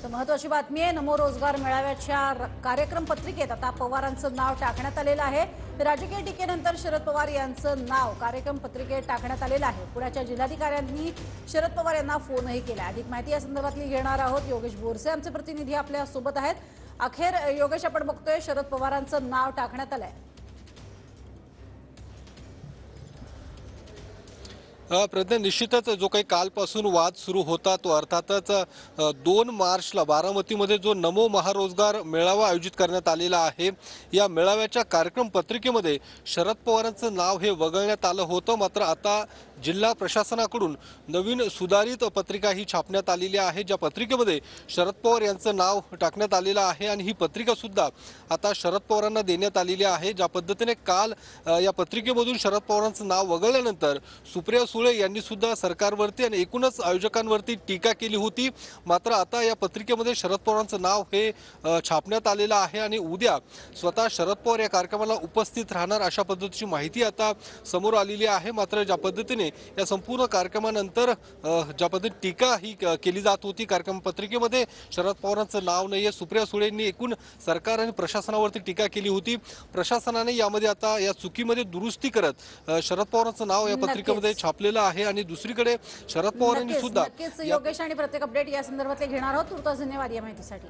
महत्त्वाची बातमी आहे। नमो रोजगार मेळाव्याच्या कार्यक्रम पत्रिकेत आता पवारांचं नाव टाकण्यात आलेलं आहे। राजकीय टीकेनंतर शरद पवार यांचं नाव कार्यक्रम पत्रिकेत टाकण्यात आलेलं आहे। पुण्याच्या जिल्हाधिकाऱ्यांनी शरद पवार यांना फोनही केला। अधिक माहिती या संदर्भातली घेणार आहोत। योगेश बोरसे आमचे प्रतिनिधी आपल्या सोबत आहेत। अखेर योगेश, आपण बघतोय शरद पवारांचं नाव टाकण्यात आलंय। प्रज्ञा, निश्चितच जो काही कालपासून वाद सुरू होता तो अर्थातच 2 मार्चला बारामतीमध्ये जो नमो महारोजगार मेळावा आयोजित करण्यात आलेला आहे, या मेळाव्याच्या कार्यक्रम पत्रिकेमध्ये शरद पवारांचं नाव हे वगळण्यात आलं होतं। मात्र आता जिल्हा प्रशासनाकडून नवीन सुधारित पत्रिका ही छापण्यात आलेली आहे, ज्या पत्रिकेमध्ये शरद पवार यांचं नाव टाकण्यात आलेलं आहे आणि ही पत्रिका सुद्धा आता शरद पवारांना देण्यात आलेली आहे। ज्या पद्धतीने काल या पत्रिकेमधून शरद पवारांचं नाव वगळल्यानंतर सुप्रिया सुळे यांनी सुद्धा सरकारवरती आणि एकूणच आयोजकांवरती टीका केली होती। मात्र आता या पत्रिकेमध्ये शरद पवारांचं नाव हे छापण्यात आलेलं आहे आणि उद्या स्वतः शरद पवार या कार्यक्रमाला उपस्थित राहणार अशा पद्धतीची माहिती आता समोर आलेली आहे। मात्र ज्या पद्धतीने या संपूर्ण कार्यक्रमानंतर ज्या पद्धतीने टीका ही केली जात होती, कार्यक्रम पत्रिकेमध्ये शरद पवारांचं नाव नाहीये, सुप्रिया सुळेंनी एकूण सरकार आणि प्रशासनावरती टीका केली होती। प्रशासनाने यामध्ये आता या चुकीमध्ये दुरुस्ती करत शरद पवारांचं नाव या पत्रिकेमध्ये छापलेलं आहे आणि दुसरीकडे शरद पवारांनी सुद्धा योगेश आणि प्रत्येक अपडेट या संदर्भातले घेणार आहोत। तुर्तास धन्यवाद या माहितीसाठी।